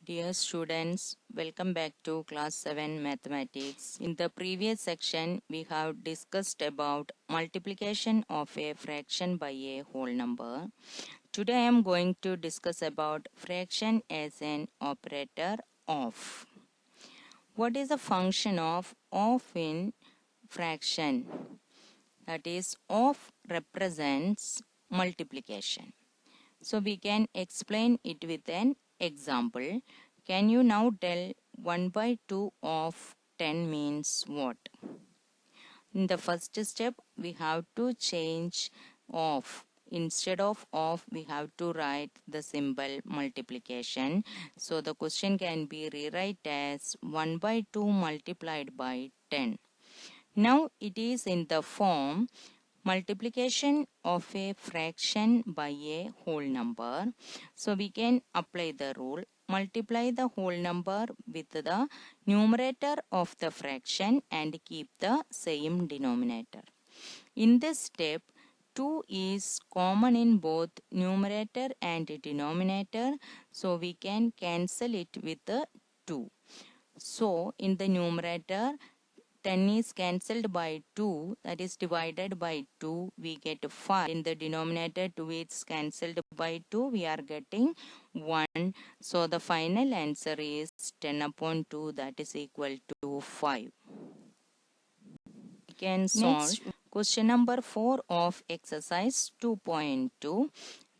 Dear students, welcome back to class 7 mathematics. In the previous section, we have discussed about multiplication of a fraction by a whole number. Today I am going to discuss about fraction as an operator of. What is the function of in fraction? That is, of represents multiplication. So we can explain it with an example. Can you now tell 1 by 2 of 10 means what? In the first step, we have to change of. Instead of, we have to write the symbol multiplication. So the question can be rewrite as 1 by 2 multiplied by 10. Now it is in the form multiplication of a fraction by a whole number. So we can apply the rule. Multiply the whole number with the numerator of the fraction and keep the same denominator. In this step, 2 is common in both numerator and denominator. So we can cancel it with the 2. So in the numerator, 10 is cancelled by 2, that is divided by 2, we get 5. In the denominator, 2 is cancelled by 2, we are getting 1. So the final answer is 10 upon 2, that is equal to 5. We can solve question number 4 of exercise 2.2,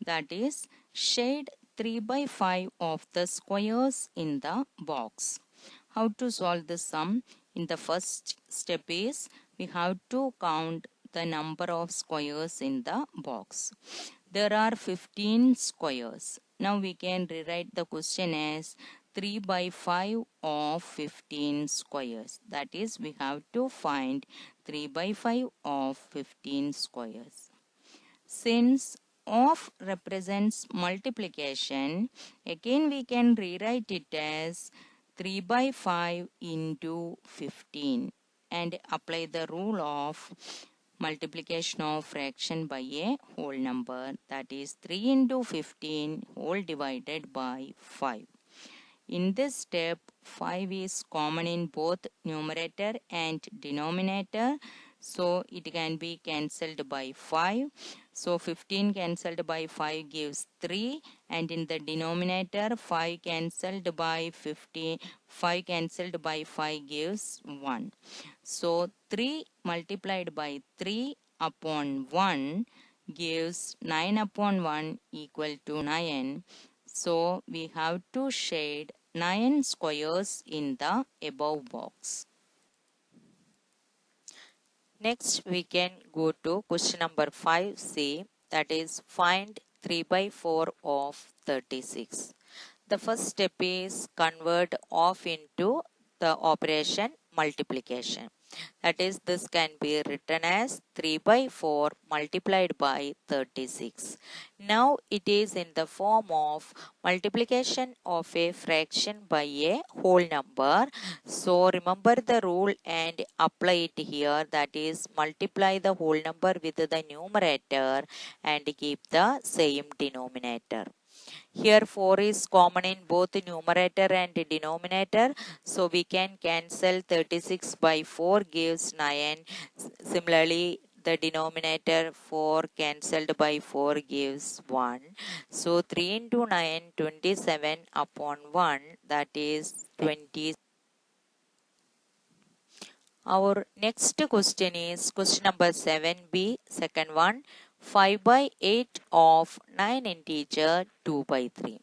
that is shade 3 by 5 of the squares in the box. How to solve this sum? In the first step is we have to count the number of squares in the box. There are 15 squares. Now we can rewrite the question as 3 by 5 of 15 squares. That is, we have to find 3 by 5 of 15 squares. Since of represents multiplication, again we can rewrite it as 3 by 5 into 15 and apply the rule of multiplication of fraction by a whole number, that is 3 into 15 whole divided by 5. In this step, 5 is common in both numerator and denominator. So it can be cancelled by 5. So 15 cancelled by 5 gives 3. And in the denominator, 5 cancelled by 15, 5 cancelled by 5 gives 1. So 3 multiplied by 3 upon 1 gives 9 upon 1 equal to 9. So we have to shade 9 squares in the above box. Next we can go to question number 5C, that is find 3 by 4 of 36. The first step is convert of into the operation multiplication. That is, this can be written as 3 by 4 multiplied by 36. Now it is in the form of multiplication of a fraction by a whole number. So remember the rule and apply it here. That is, multiply the whole number with the numerator and keep the same denominator. Here 4 is common in both numerator and denominator. So we can cancel 36 by 4 gives 9. Similarly, the denominator 4 cancelled by 4 gives 1. So 3 into 9, 27 upon 1, that is 20. Our next question is question number 7b, second one. 5 by 8 of 9 integer 2 by 3.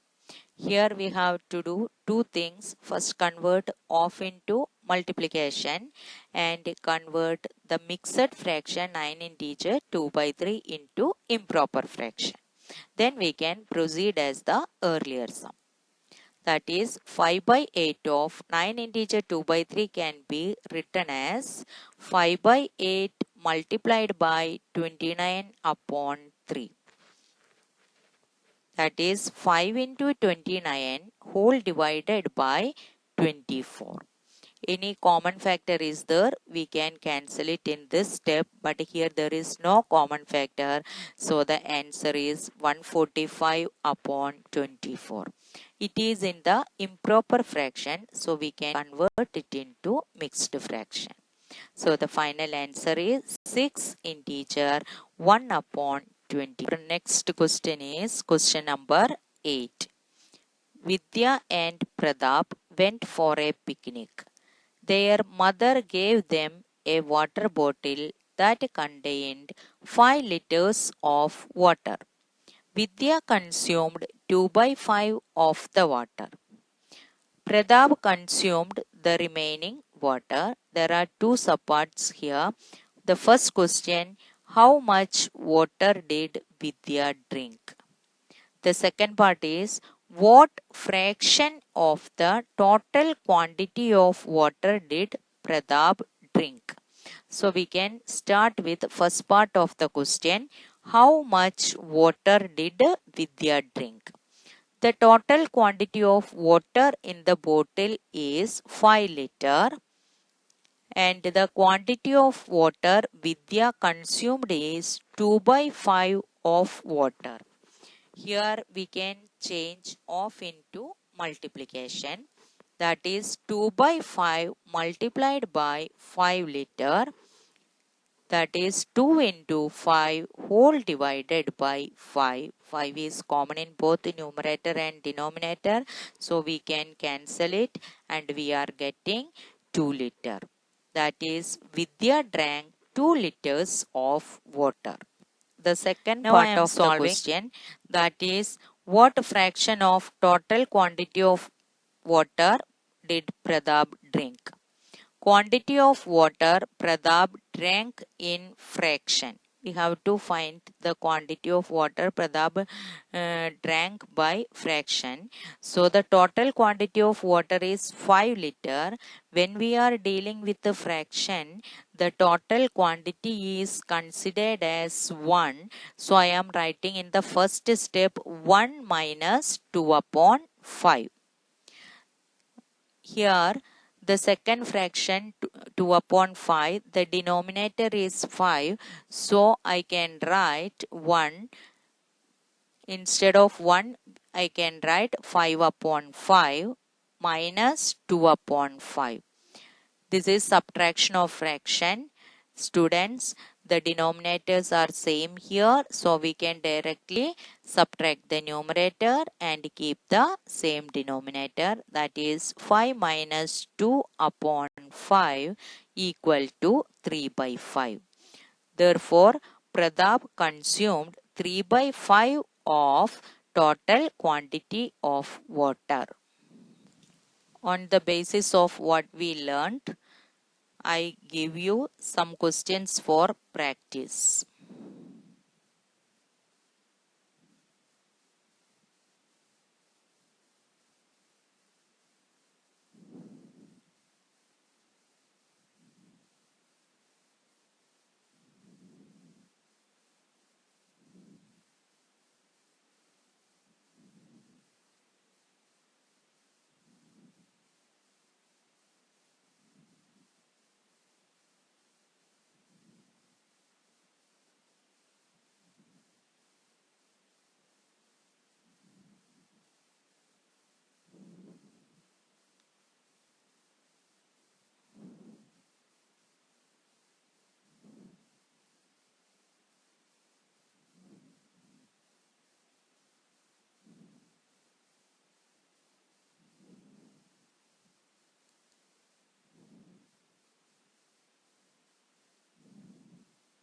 Here we have to do two things. First, convert of into multiplication and convert the mixed fraction 9 integer 2 by 3 into improper fraction. Then we can proceed as the earlier sum. That is, 5 by 8 of 9 integer 2 by 3 can be written as 5 by 8 multiplied by 29 upon 3. That is 5 into 29 whole divided by 24. Any common factor is there, we can cancel it in this step, but here there is no common factor. So the answer is 145 upon 24. it is in the improper fraction, so we can convert it into mixed fraction. So the final answer is 6 integer 1 upon 20. Next question is question number 8. Vidya and Pratap went for a picnic. Their mother gave them a water bottle that contained 5 liters of water. Vidya consumed 2 by 5 of the water. Pratap consumed the remaining water. There are two subparts here. The first question, how much water did Vidya drink? The second part is, what fraction of the total quantity of water did Pratap drink? So we can start with first part of the question. How much water did Vidya drink? The total quantity of water in the bottle is 5 liter and the quantity of water Vidya consumed is 2 by 5 of water. Here we can change off into multiplication. That is 2 by 5 multiplied by 5 liter. That is 2 into 5 whole divided by 5. 5 is common in both numerator and denominator. So we can cancel it and we are getting 2 liter. That is Vidya drank 2 liters of water. The second part of the question, that is, what fraction of total quantity of water did Pratap drink? Quantity of water Pratap drank in fraction. We have to find the quantity of water Pratap drank by fraction. So the total quantity of water is 5 liter. When we are dealing with the fraction, the total quantity is considered as 1. So I am writing in the first step 1 minus 2 upon 5. Here the second fraction 2 upon 5, the denominator is 5. So I can write 1. Instead of 1, I can write 5 upon 5 minus 2 upon 5. This is subtraction of fraction. Students, the denominators are same here. So we can directly subtract the numerator and keep the same denominator. That is 5 minus 2 upon 5 equal to 3 by 5. Therefore, Pratap consumed 3 by 5 of total quantity of water. On the basis of what we learned, I give you some questions for practice.